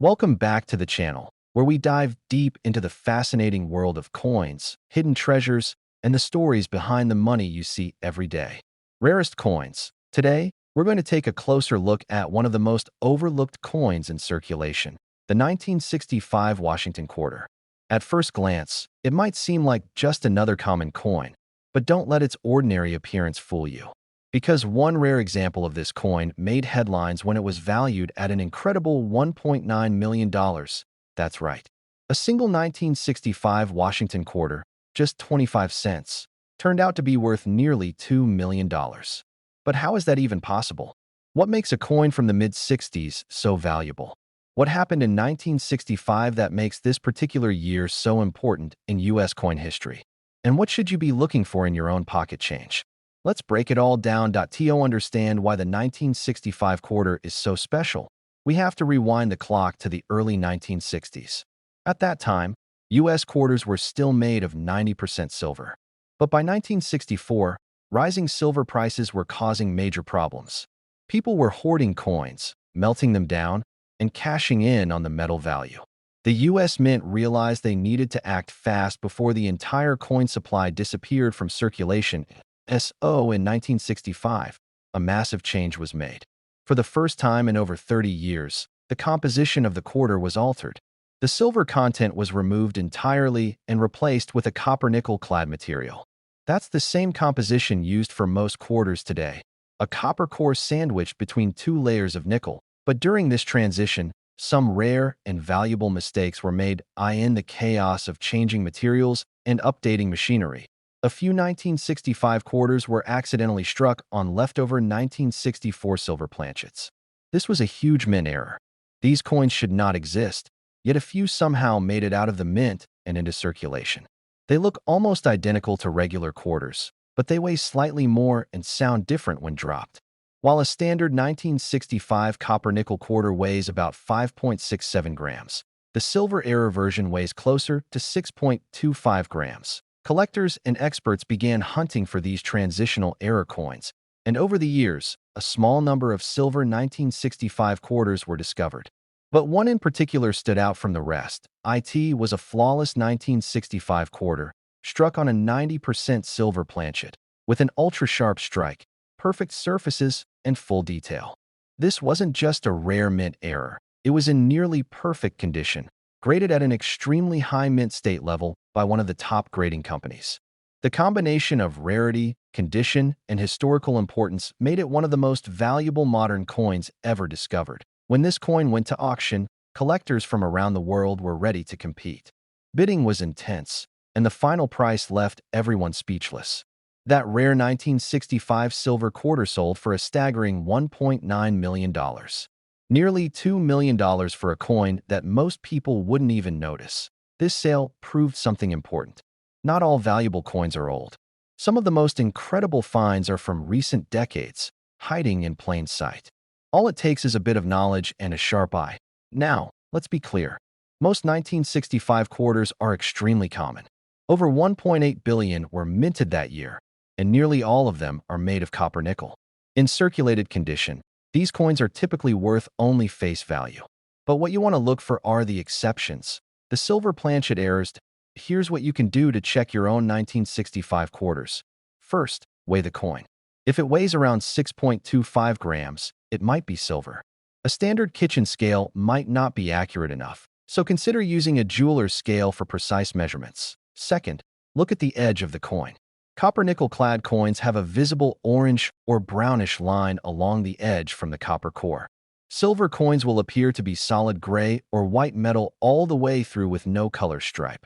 Welcome back to the channel, where we dive deep into the fascinating world of coins, hidden treasures, and the stories behind the money you see every day. Rarest coins. Today, we're going to take a closer look at one of the most overlooked coins in circulation, the 1965 Washington quarter. At first glance, it might seem like just another common coin, but don't let its ordinary appearance fool you. Because one rare example of this coin made headlines when it was valued at an incredible $1.9 million. That's right. A single 1965 Washington quarter, just 25 cents, turned out to be worth nearly $2 million. But how is that even possible? What makes a coin from the mid-60s so valuable? What happened in 1965 that makes this particular year so important in U.S. coin history? And what should you be looking for in your own pocket change? Let's break it all down. To understand why the 1965 quarter is so special, we have to rewind the clock to the early 1960s. At that time, U.S. quarters were still made of 90% silver. But by 1964, rising silver prices were causing major problems. People were hoarding coins, melting them down, and cashing in on the metal value. The U.S. Mint realized they needed to act fast before the entire coin supply disappeared from circulation. In 1965, a massive change was made. For the first time in over 30 years, the composition of the quarter was altered. The silver content was removed entirely and replaced with a copper-nickel clad material. That's the same composition used for most quarters today, a copper core sandwiched between two layers of nickel. But during this transition, some rare and valuable mistakes were made in the chaos of changing materials and updating machinery. A few 1965 quarters were accidentally struck on leftover 1964 silver planchets. This was a huge mint error. These coins should not exist, yet a few somehow made it out of the mint and into circulation. They look almost identical to regular quarters, but they weigh slightly more and sound different when dropped. While a standard 1965 copper-nickel quarter weighs about 5.67 grams, the silver error version weighs closer to 6.25 grams. Collectors and experts began hunting for these transitional error coins, and over the years, a small number of silver 1965 quarters were discovered. But one in particular stood out from the rest. It was a flawless 1965 quarter, struck on a 90% silver planchet, with an ultra-sharp strike, perfect surfaces, and full detail. This wasn't just a rare mint error. It was in nearly perfect condition, graded at an extremely high mint state level by one of the top grading companies. The combination of rarity, condition, and historical importance made it one of the most valuable modern coins ever discovered. When this coin went to auction, collectors from around the world were ready to compete. Bidding was intense, and the final price left everyone speechless. That rare 1965 silver quarter sold for a staggering $1.9 million. Nearly $2 million for a coin that most people wouldn't even notice. This sale proved something important. Not all valuable coins are old. Some of the most incredible finds are from recent decades, hiding in plain sight. All it takes is a bit of knowledge and a sharp eye. Now, let's be clear. Most 1965 quarters are extremely common. Over 1.8 billion were minted that year, and nearly all of them are made of copper-nickel. In circulated condition, these coins are typically worth only face value. But what you want to look for are the exceptions. The silver planchet errors. Here's what you can do to check your own 1965 quarters. First, weigh the coin. If it weighs around 6.25 grams, it might be silver. A standard kitchen scale might not be accurate enough, so consider using a jeweler's scale for precise measurements. Second, look at the edge of the coin. Copper-nickel-clad coins have a visible orange or brownish line along the edge from the copper core. Silver coins will appear to be solid gray or white metal all the way through with no color stripe.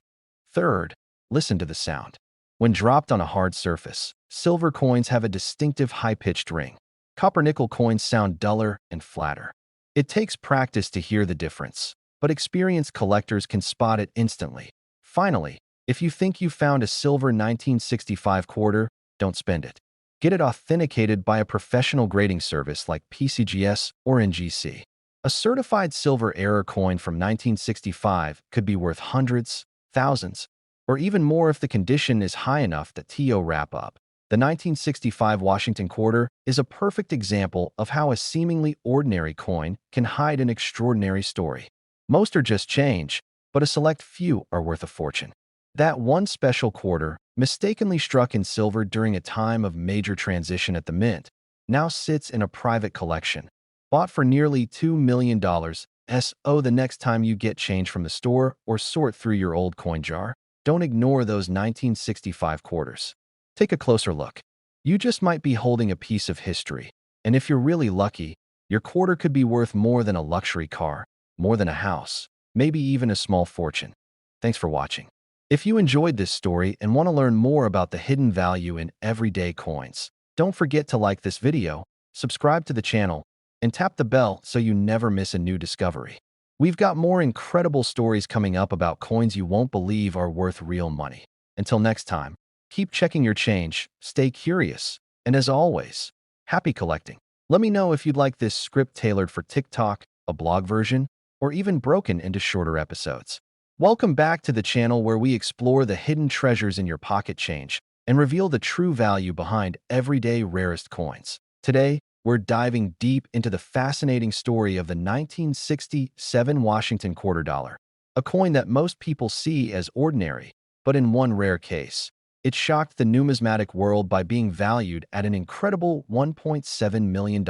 Third, listen to the sound. When dropped on a hard surface, silver coins have a distinctive high-pitched ring. Copper-nickel coins sound duller and flatter. It takes practice to hear the difference, but experienced collectors can spot it instantly. Finally, if you think you found a silver 1965 quarter, don't spend it. Get it authenticated by a professional grading service like PCGS or NGC. A certified silver error coin from 1965 could be worth hundreds, thousands, or even more if the condition is high enough to wrap up. The 1965 Washington quarter is a perfect example of how a seemingly ordinary coin can hide an extraordinary story. Most are just change, but a select few are worth a fortune. That one special quarter, mistakenly struck in silver during a time of major transition at the mint, now sits in a private collection, bought for nearly $2 million. So the next time you get change from the store or sort through your old coin jar, don't ignore those 1965 quarters. Take a closer look. You just might be holding a piece of history, and if you're really lucky, your quarter could be worth more than a luxury car, more than a house, maybe even a small fortune. Thanks for watching. If you enjoyed this story and want to learn more about the hidden value in everyday coins, don't forget to like this video, subscribe to the channel, and tap the bell so you never miss a new discovery. We've got more incredible stories coming up about coins you won't believe are worth real money. Until next time, keep checking your change, stay curious, and as always, happy collecting. Let me know if you'd like this script tailored for TikTok, a blog version, or even broken into shorter episodes. Welcome back to the channel where we explore the hidden treasures in your pocket change and reveal the true value behind everyday rarest coins. Today, we're diving deep into the fascinating story of the 1967 Washington quarter dollar, a coin that most people see as ordinary, but in one rare case, it shocked the numismatic world by being valued at an incredible $1.7 million.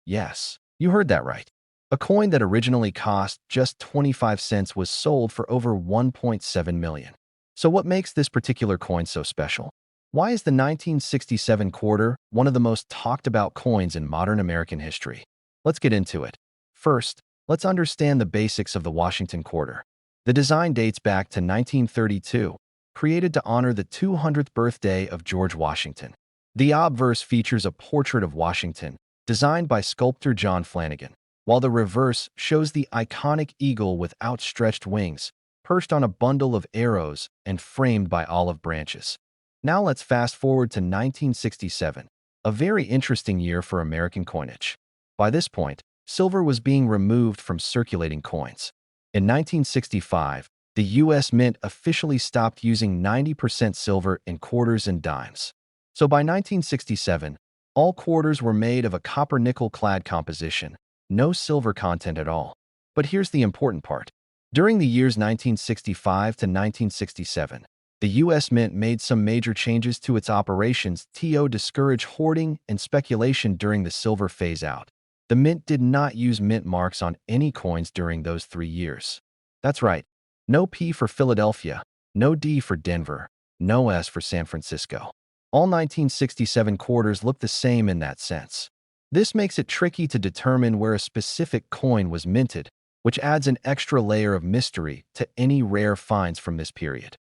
Yes, you heard that right. A coin that originally cost just 25 cents was sold for over 1.7 million. So what makes this particular coin so special? Why is the 1967 quarter one of the most talked about coins in modern American history? Let's get into it. First, let's understand the basics of the Washington quarter. The design dates back to 1932, created to honor the 200th birthday of George Washington. The obverse features a portrait of Washington, designed by sculptor John Flanagan, while the reverse shows the iconic eagle with outstretched wings, perched on a bundle of arrows and framed by olive branches. Now let's fast forward to 1967, a very interesting year for American coinage. By this point, silver was being removed from circulating coins. In 1965, the U.S. Mint officially stopped using 90% silver in quarters and dimes. So by 1967, all quarters were made of a copper-nickel-clad composition, no silver content at all. But here's the important part. During the years 1965 to 1967, the U.S. Mint made some major changes to its operations to discourage hoarding and speculation during the silver phase-out. The Mint did not use mint marks on any coins during those 3 years. That's right. No P for Philadelphia, no D for Denver, no S for San Francisco. All 1967 quarters look the same in that sense. This makes it tricky to determine where a specific coin was minted, which adds an extra layer of mystery to any rare finds from this period.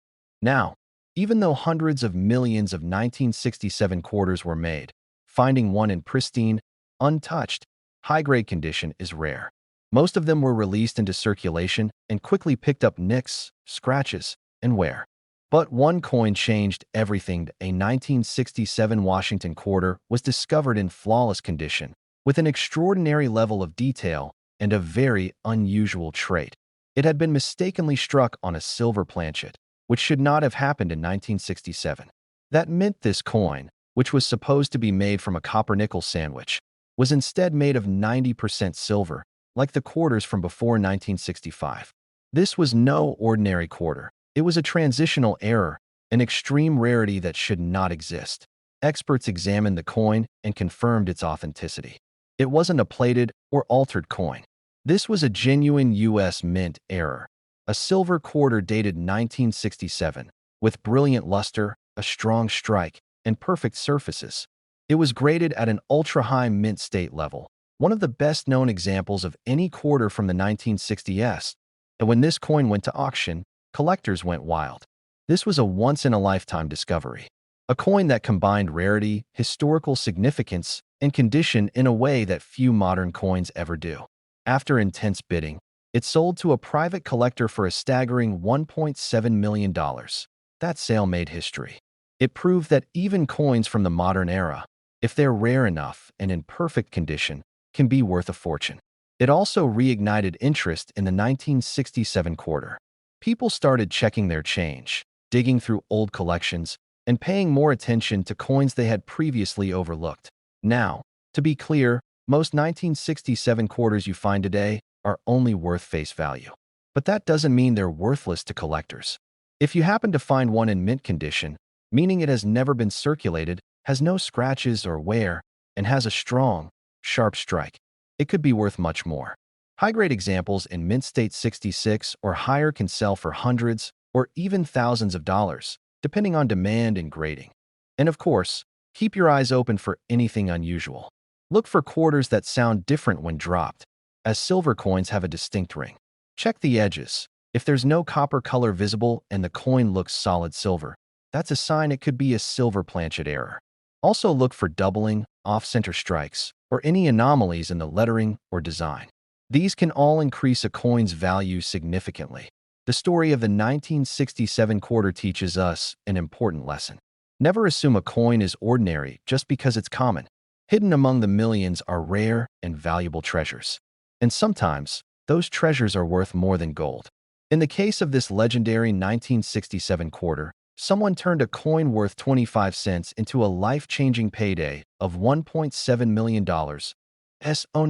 Now, even though hundreds of millions of 1967 quarters were made, finding one in pristine, untouched, high-grade condition is rare. Most of them were released into circulation and quickly picked up nicks, scratches, and wear. But one coin changed everything. A 1967 Washington quarter was discovered in flawless condition, with an extraordinary level of detail and a very unusual trait. It had been mistakenly struck on a silver planchet, which should not have happened in 1967. That meant this coin, which was supposed to be made from a copper-nickel sandwich, was instead made of 90% silver, like the quarters from before 1965. This was no ordinary quarter. It was a transitional error, an extreme rarity that should not exist. Experts examined the coin and confirmed its authenticity. It wasn't a plated or altered coin. This was a genuine U.S. Mint error, a silver quarter dated 1967, with brilliant luster, a strong strike, and perfect surfaces. It was graded at an ultra-high mint state level, one of the best-known examples of any quarter from the 1960s. And when this coin went to auction, collectors went wild. This was a once-in-a-lifetime discovery. A coin that combined rarity, historical significance, and condition in a way that few modern coins ever do. After intense bidding, it sold to a private collector for a staggering $1.7 million. That sale made history. It proved that even coins from the modern era, if they're rare enough and in perfect condition, can be worth a fortune. It also reignited interest in the 1967 quarter. People started checking their change, digging through old collections, and paying more attention to coins they had previously overlooked. Now, to be clear, most 1967 quarters you find today are only worth face value. But that doesn't mean they're worthless to collectors. If you happen to find one in mint condition, meaning it has never been circulated, has no scratches or wear, and has a strong, sharp strike, it could be worth much more. High-grade examples in mint state 66 or higher can sell for hundreds or even thousands of dollars, depending on demand and grading. And of course, keep your eyes open for anything unusual. Look for quarters that sound different when dropped, as silver coins have a distinct ring. Check the edges. If there's no copper color visible and the coin looks solid silver, that's a sign it could be a silver planchet error. Also look for doubling, off-center strikes, or any anomalies in the lettering or design. These can all increase a coin's value significantly. The story of the 1967 quarter teaches us an important lesson. Never assume a coin is ordinary just because it's common. Hidden among the millions are rare and valuable treasures. And sometimes, those treasures are worth more than gold. In the case of this legendary 1967 quarter, someone turned a coin worth 25 cents into a life-changing payday of $1.7 million.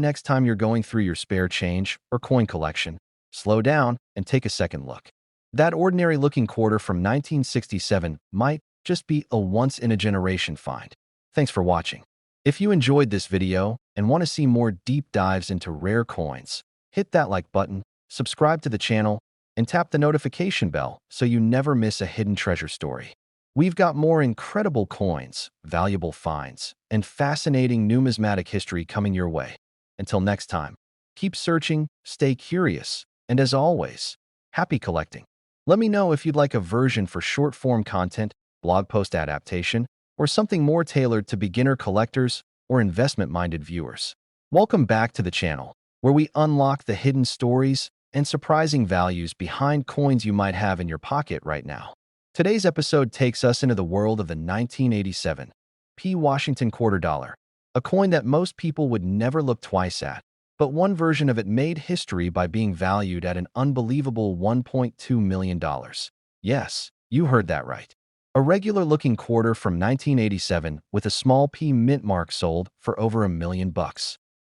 Next time you're going through your spare change or coin collection, slow down and take a second look. That ordinary-looking quarter from 1967 might just be a once-in-a-generation find. Thanks for watching. If you enjoyed this video and want to see more deep dives into rare coins, hit that like button, subscribe to the channel, and tap the notification bell so you never miss a hidden treasure story. We've got more incredible coins, valuable finds, and fascinating numismatic history coming your way. Until next time, keep searching, stay curious, and as always, happy collecting. Let me know if you'd like a version for short-form content, blog post adaptation, or something more tailored to beginner collectors or investment-minded viewers. Welcome back to the channel, where we unlock the hidden stories and surprising values behind coins you might have in your pocket right now. Today's episode takes us into the world of the 1987 Washington quarter dollar, a coin that most people would never look twice at, but one version of it made history by being valued at an unbelievable $1.2 million. Yes, you heard that right. A regular-looking quarter from 1987 with a small P mint mark sold for over $1 million.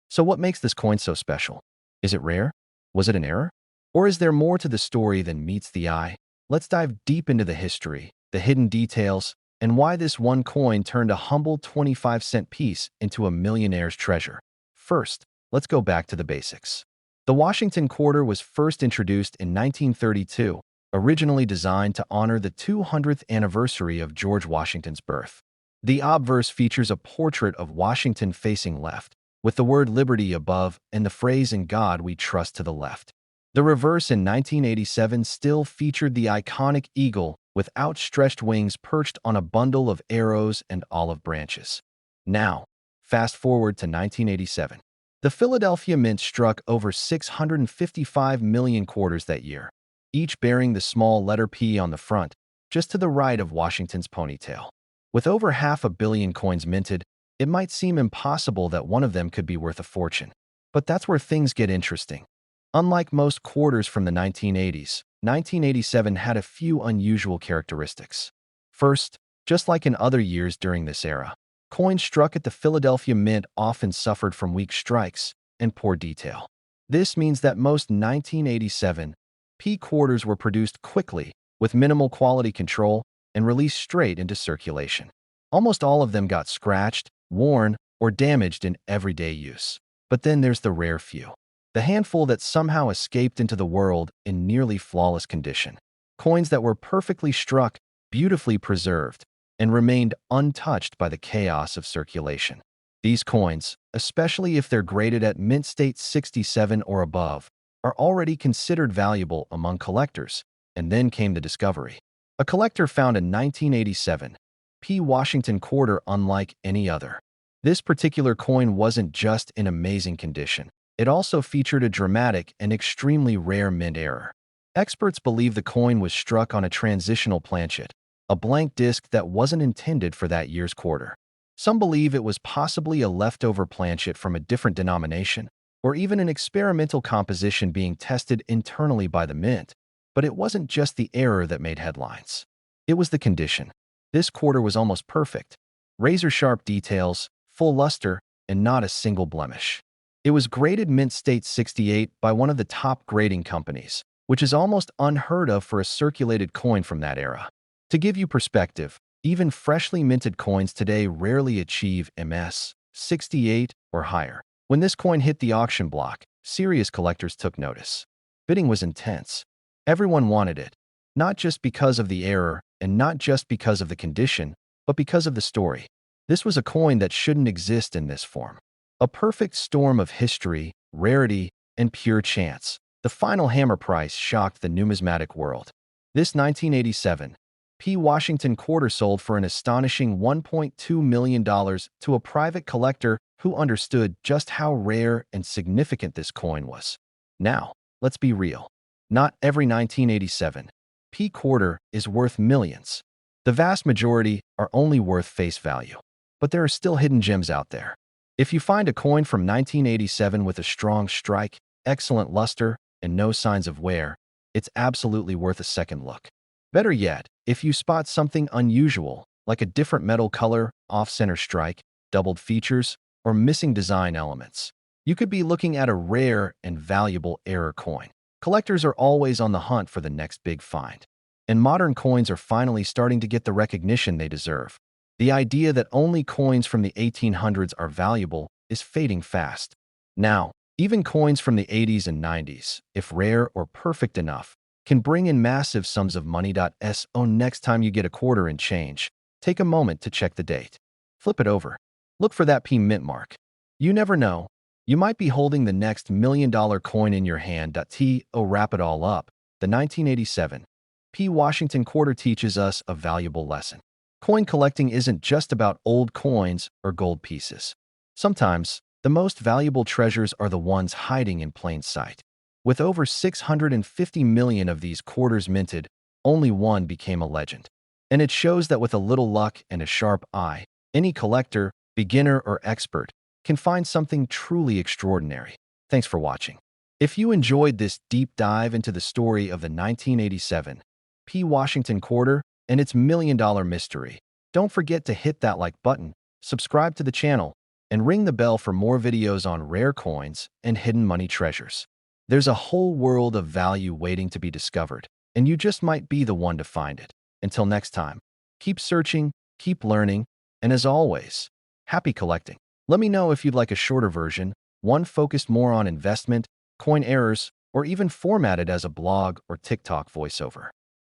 So what makes this coin so special? Is it rare? Was it an error? Or is there more to the story than meets the eye? Let's dive deep into the history, the hidden details, and why this one coin turned a humble 25-cent piece into a millionaire's treasure. First, let's go back to the basics. The Washington quarter was first introduced in 1932, originally designed to honor the 200th anniversary of George Washington's birth. The obverse features a portrait of Washington facing left, with the word liberty above and the phrase "In God We Trust" to the left. The reverse in 1987 still featured the iconic eagle with outstretched wings perched on a bundle of arrows and olive branches. Now, fast forward to 1987. The Philadelphia Mint struck over 655 million quarters that year, each bearing the small letter P on the front, just to the right of Washington's ponytail. With over 500 million coins minted, it might seem impossible that one of them could be worth a fortune. But that's where things get interesting. Unlike most quarters from the 1980s, 1987 had a few unusual characteristics. First, just like in other years during this era, coins struck at the Philadelphia Mint often suffered from weak strikes and poor detail. This means that most 1987 P quarters were produced quickly, with minimal quality control, and released straight into circulation. Almost all of them got scratched, worn, or damaged in everyday use. But then there's the rare few. The handful that somehow escaped into the world in nearly flawless condition. Coins that were perfectly struck, beautifully preserved, and remained untouched by the chaos of circulation. These coins, especially if they're graded at mint state 67 or above, are already considered valuable among collectors, and then came the discovery. A collector found a 1987 P Washington quarter unlike any other. This particular coin wasn't just in amazing condition. It also featured a dramatic and extremely rare mint error. Experts believe the coin was struck on a transitional planchet, a blank disc that wasn't intended for that year's quarter. Some believe it was possibly a leftover planchet from a different denomination, or even an experimental composition being tested internally by the mint. But it wasn't just the error that made headlines. It was the condition. This quarter was almost perfect. Razor-sharp details, full luster, and not a single blemish. It was graded mint state 68 by one of the top grading companies, which is almost unheard of for a circulated coin from that era. To give you perspective, even freshly minted coins today rarely achieve MS 68 or higher. When this coin hit the auction block, serious collectors took notice. Bidding was intense. Everyone wanted it, not just because of the error and not just because of the condition, but because of the story. This was a coin that shouldn't exist in this form. A perfect storm of history, rarity, and pure chance. The final hammer price shocked the numismatic world. This 1987 P. Washington quarter sold for an astonishing $1.2 million to a private collector who understood just how rare and significant this coin was. Now, let's be real. Not every 1987 P quarter is worth millions. The vast majority are only worth face value. But there are still hidden gems out there. If you find a coin from 1987 with a strong strike, excellent luster, and no signs of wear, it's absolutely worth a second look. Better yet, if you spot something unusual, like a different metal color, off-center strike, doubled features, or missing design elements, you could be looking at a rare and valuable error coin. Collectors are always on the hunt for the next big find, and modern coins are finally starting to get the recognition they deserve. The idea that only coins from the 1800s are valuable is fading fast. Now, even coins from the 80s and 90s, if rare or perfect enough, can bring in massive sums of money. So next time you get a quarter and change, take a moment to check the date. Flip it over. Look for that P mint mark. You never know. You might be holding the next $1 million coin in your hand. To wrap it all up, the 1987 P. Washington quarter teaches us a valuable lesson. Coin collecting isn't just about old coins or gold pieces. Sometimes, the most valuable treasures are the ones hiding in plain sight. With over 650 million of these quarters minted, only one became a legend. And it shows that with a little luck and a sharp eye, any collector, beginner or expert, can find something truly extraordinary. Thanks for watching. If you enjoyed this deep dive into the story of the 1987 P. Washington quarter and its $1 million mystery, don't forget to hit that like button, subscribe to the channel, and ring the bell for more videos on rare coins and hidden money treasures. There's a whole world of value waiting to be discovered, and you just might be the one to find it. Until next time, keep searching, keep learning, and as always, happy collecting. Let me know if you'd like a shorter version, one focused more on investment, coin errors, or even formatted as a blog or TikTok voiceover.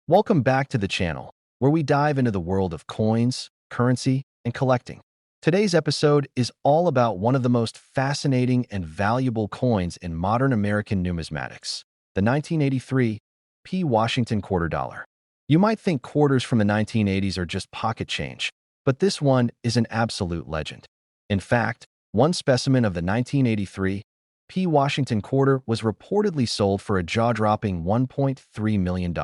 Welcome back to the channel, where we dive into the world of coins, currency, and collecting. Today's episode is all about one of the most fascinating and valuable coins in modern American numismatics, the 1983 P. Washington quarter dollar. You might think quarters from the 1980s are just pocket change, but this one is an absolute legend. In fact, one specimen of the 1983 P. Washington quarter was reportedly sold for a jaw-dropping $1.3 million.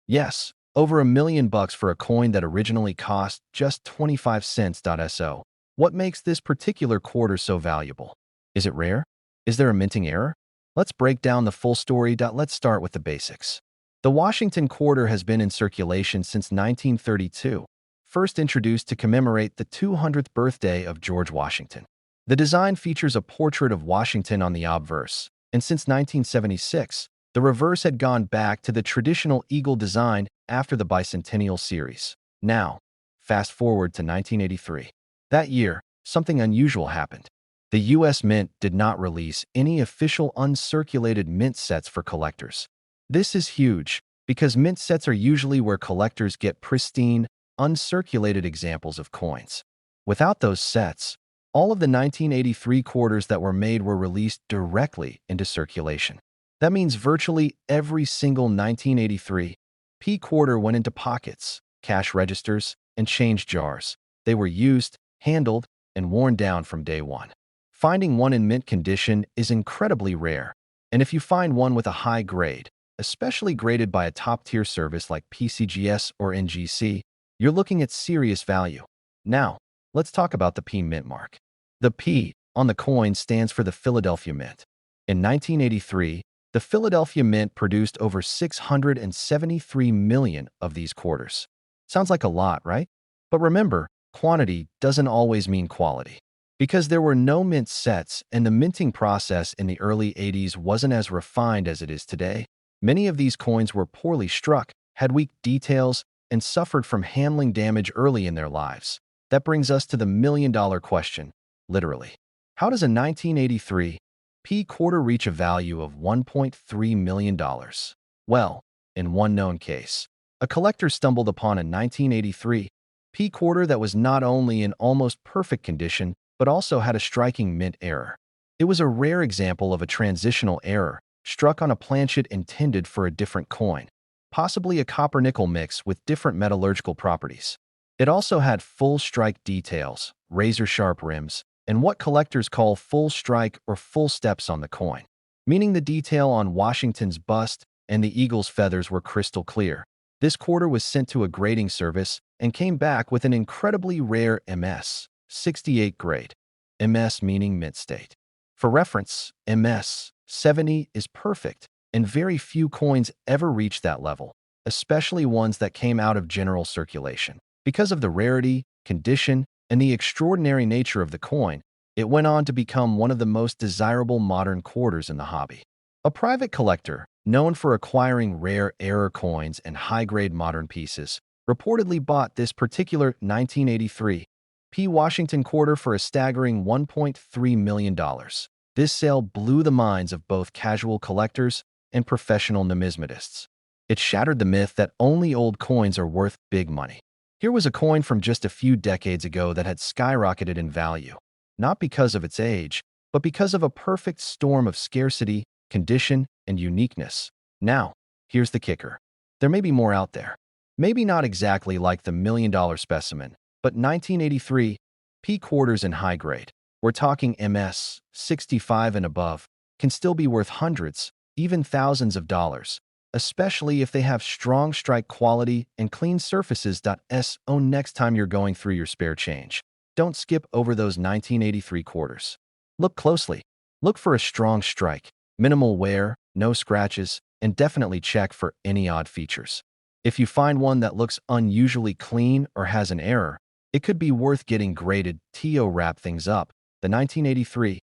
Yes, over $1 million for a coin that originally cost just 25 cents. So, what makes this particular quarter so valuable? Is it rare? Is there a minting error? Let's break down the full story. Let's start with the basics. The Washington quarter has been in circulation since 1932, first introduced to commemorate the 200th birthday of George Washington. The design features a portrait of Washington on the obverse, and since 1976, the reverse had gone back to the traditional eagle design after the bicentennial series. Now, fast forward to 1983. That year, something unusual happened. The U.S. Mint did not release any official uncirculated mint sets for collectors. This is huge, because mint sets are usually where collectors get pristine, uncirculated examples of coins. Without those sets, all of the 1983 quarters that were made were released directly into circulation. That means virtually every single 1983 P quarter went into pockets, cash registers, and change jars. They were used, handled, and worn down from day one. Finding one in mint condition is incredibly rare, and if you find one with a high grade, especially graded by a top-tier service like PCGS or NGC, you're looking at serious value. Now, let's talk about the P mint mark. The P on the coin stands for the Philadelphia Mint. In 1983, the Philadelphia Mint produced over 673 million of these quarters. Sounds like a lot, right? But remember, quantity doesn't always mean quality. Because there were no mint sets and the minting process in the early 80s wasn't as refined as it is today, many of these coins were poorly struck, had weak details, and suffered from handling damage early in their lives. That brings us to the million-dollar question, literally. How does a 1983 P quarter reach a value of $1.3 million? Well, in one known case, a collector stumbled upon a 1983 P quarter that was not only in almost perfect condition, but also had a striking mint error. It was a rare example of a transitional error, struck on a planchet intended for a different coin, possibly a copper-nickel mix with different metallurgical properties. It also had full strike details, razor-sharp rims, and what collectors call full strike or full steps on the coin, meaning the detail on Washington's bust and the eagle's feathers were crystal clear. This quarter was sent to a grading service and came back with an incredibly rare MS 68 grade, MS meaning mint state. For reference, MS 70 is perfect, and very few coins ever reach that level, especially ones that came out of general circulation. Because of the rarity, condition, and the extraordinary nature of the coin, it went on to become one of the most desirable modern quarters in the hobby. A private collector, known for acquiring rare error coins and high-grade modern pieces, reportedly bought this particular 1983 P. Washington quarter for a staggering $1.3 million. This sale blew the minds of both casual collectors and professional numismatists. It shattered the myth that only old coins are worth big money. Here was a coin from just a few decades ago that had skyrocketed in value, not because of its age, but because of a perfect storm of scarcity, condition, and uniqueness. Now, here's the kicker. There may be more out there. Maybe not exactly like the million-dollar specimen, but 1983 P quarters in high grade, we're talking MS 65 and above, can still be worth hundreds, even thousands of dollars, especially if they have strong strike quality and clean surfaces. So next time you're going through your spare change, don't skip over those 1983 quarters. Look closely. Look for a strong strike, minimal wear, no scratches, and definitely check for any odd features. If you find one that looks unusually clean or has an error, it could be worth getting graded to wrap things up. The 1983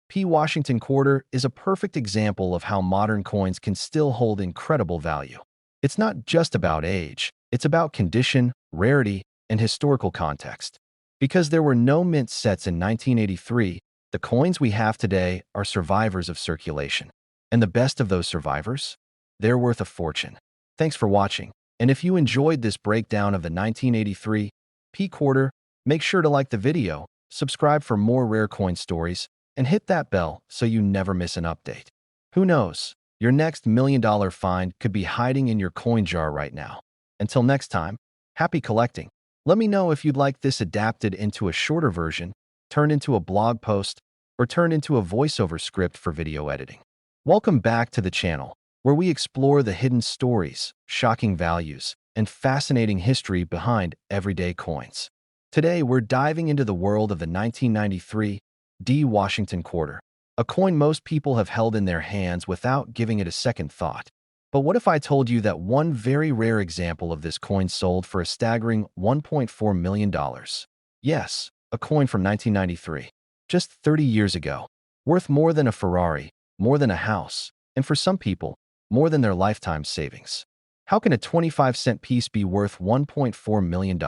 P. Washington quarter is a perfect example of how modern coins can still hold incredible value. It's not just about age, it's about condition, rarity, and historical context. Because there were no mint sets in 1983, the coins we have today are survivors of circulation. And the best of those survivors? They're worth a fortune. Thanks for watching. And if you enjoyed this breakdown of the 1983 P quarter, make sure to like the video, subscribe for more rare coin stories, and hit that bell so you never miss an update. Who knows? Your next million-dollar find could be hiding in your coin jar right now. Until next time, happy collecting. Let me know if you'd like this adapted into a shorter version, turned into a blog post, or turned into a voiceover script for video editing. Welcome back to the channel, where we explore the hidden stories, shocking values, and fascinating history behind everyday coins. Today, we're diving into the world of the 1993 D. Washington quarter, a coin most people have held in their hands without giving it a second thought. But what if I told you that one very rare example of this coin sold for a staggering $1.4 million? Yes, a coin from 1993, just 30 years ago, worth more than a Ferrari, more than a house, and for some people, more than their lifetime savings. How can a 25-cent piece be worth $1.4 million?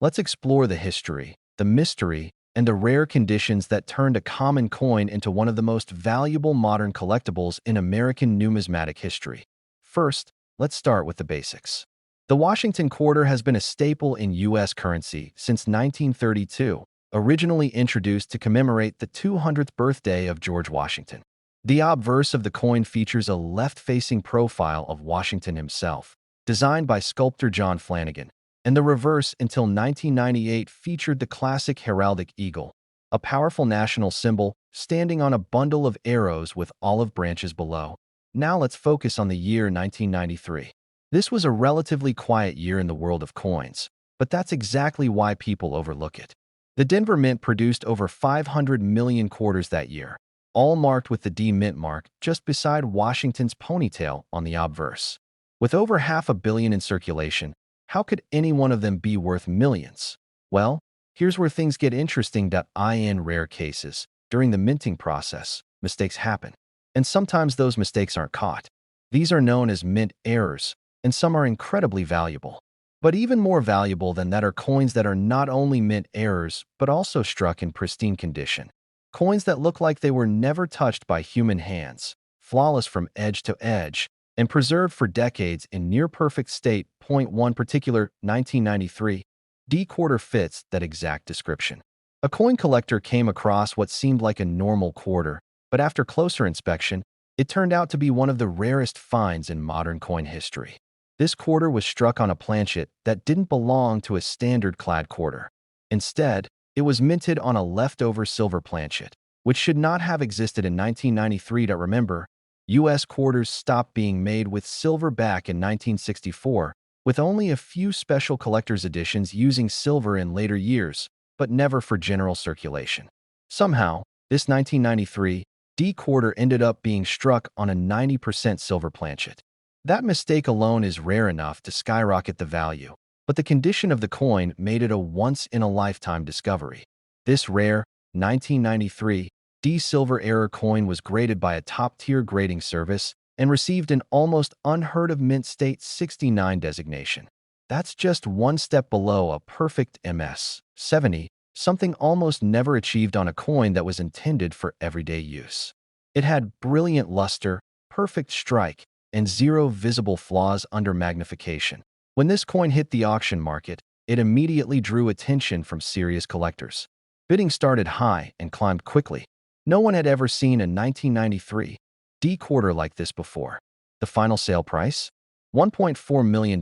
Let's explore the history, the mystery, and the rare conditions that turned a common coin into one of the most valuable modern collectibles in American numismatic history. First, let's start with the basics. The Washington quarter has been a staple in U.S. currency since 1932, originally introduced to commemorate the 200th birthday of George Washington. The obverse of the coin features a left-facing profile of Washington himself, designed by sculptor John Flanagan, and the reverse until 1998 featured the classic heraldic eagle, a powerful national symbol standing on a bundle of arrows with olive branches below. Now let's focus on the year 1993. This was a relatively quiet year in the world of coins, but that's exactly why people overlook it. The Denver Mint produced over 500 million quarters that year, all marked with the D Mint mark just beside Washington's ponytail on the obverse. With over $500 million in circulation, how could any one of them be worth millions? Well, Here's where things get interesting. In rare cases, during the minting process, mistakes happen. And sometimes those mistakes aren't caught. These are known as mint errors, and some are incredibly valuable. But even more valuable than that are coins that are not only mint errors, but also struck in pristine condition. Coins that look like they were never touched by human hands, flawless from edge to edge, and preserved for decades in near-perfect state. One particular 1993 D quarter fits that exact description. A coin collector came across what seemed like a normal quarter, but after closer inspection, it turned out to be one of the rarest finds in modern coin history. This quarter was struck on a planchet that didn't belong to a standard clad quarter. Instead, it was minted on a leftover silver planchet, which should not have existed in 1993. Remember, U.S. quarters stopped being made with silver back in 1964, with only a few special collector's editions using silver in later years, but never for general circulation. Somehow, this 1993 D quarter ended up being struck on a 90% silver planchet. That mistake alone is rare enough to skyrocket the value, but the condition of the coin made it a once-in-a-lifetime discovery. This rare 1993 D silver error coin was graded by a top-tier grading service and received an almost unheard-of mint state 69 designation. That's just one step below a perfect MS 70, something almost never achieved on a coin that was intended for everyday use. It had brilliant luster, perfect strike, and zero visible flaws under magnification. When this coin hit the auction market, it immediately drew attention from serious collectors. Bidding started high and climbed quickly. No one had ever seen a 1993 D quarter like this before. The final sale price? $1.4 million.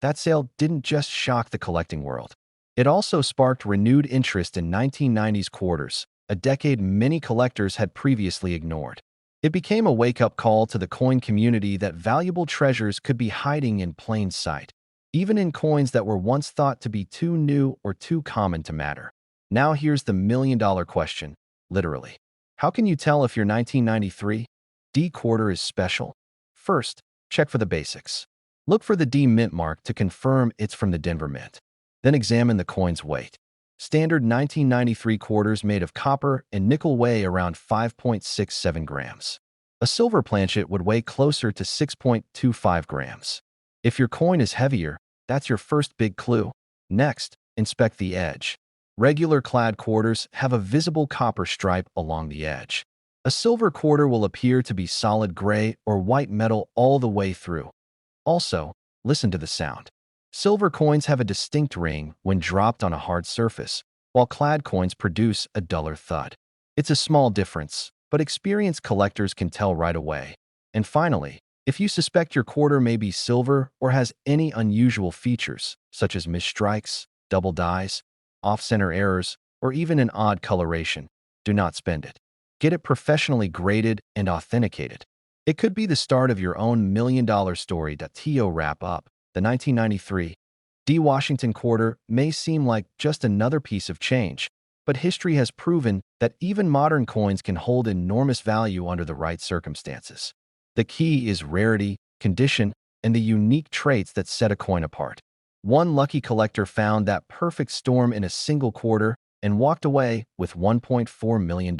That sale didn't just shock the collecting world. It also sparked renewed interest in 1990s quarters, a decade many collectors had previously ignored. It became a wake-up call to the coin community that valuable treasures could be hiding in plain sight, even in coins that were once thought to be too new or too common to matter. Now here's the million-dollar question, literally. How can you tell if your 1993 D quarter is special? First, check for the basics. Look for the D mint mark to confirm it's from the Denver Mint. Then examine the coin's weight. Standard 1993 quarters made of copper and nickel weigh around 5.67 grams. A silver planchet would weigh closer to 6.25 grams. If your coin is heavier, that's your first big clue. Next, inspect the edge. Regular clad quarters have a visible copper stripe along the edge. A silver quarter will appear to be solid gray or white metal all the way through. Also, listen to the sound. Silver coins have a distinct ring when dropped on a hard surface, while clad coins produce a duller thud. It's a small difference, but experienced collectors can tell right away. And finally, if you suspect your quarter may be silver or has any unusual features, such as misstrikes, double dies, off-center errors, or even an odd coloration, do not spend it. Get it professionally graded and authenticated. It could be the start of your own million-dollar story. To wrap up, the 1993 D Washington quarter may seem like just another piece of change, but history has proven that even modern coins can hold enormous value under the right circumstances. The key is rarity, condition, and the unique traits that set a coin apart. One lucky collector found that perfect storm in a single quarter and walked away with $1.4 million.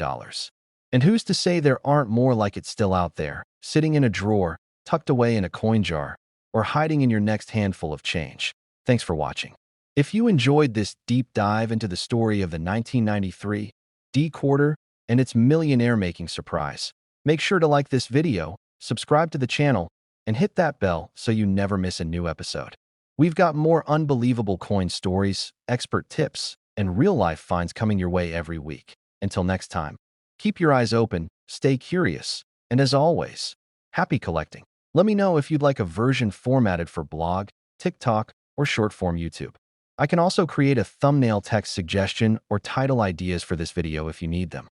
And who's to say there aren't more like it still out there, sitting in a drawer, tucked away in a coin jar, or hiding in your next handful of change? Thanks for watching. If you enjoyed this deep dive into the story of the 1993 D quarter and its millionaire-making surprise, make sure to like this video, subscribe to the channel, and hit that bell so you never miss a new episode. We've got more unbelievable coin stories, expert tips, and real-life finds coming your way every week. Until next time, keep your eyes open, stay curious, and as always, happy collecting. Let me know if you'd like a version formatted for blog, TikTok, or short-form YouTube. I can also create a thumbnail text suggestion or title ideas for this video if you need them.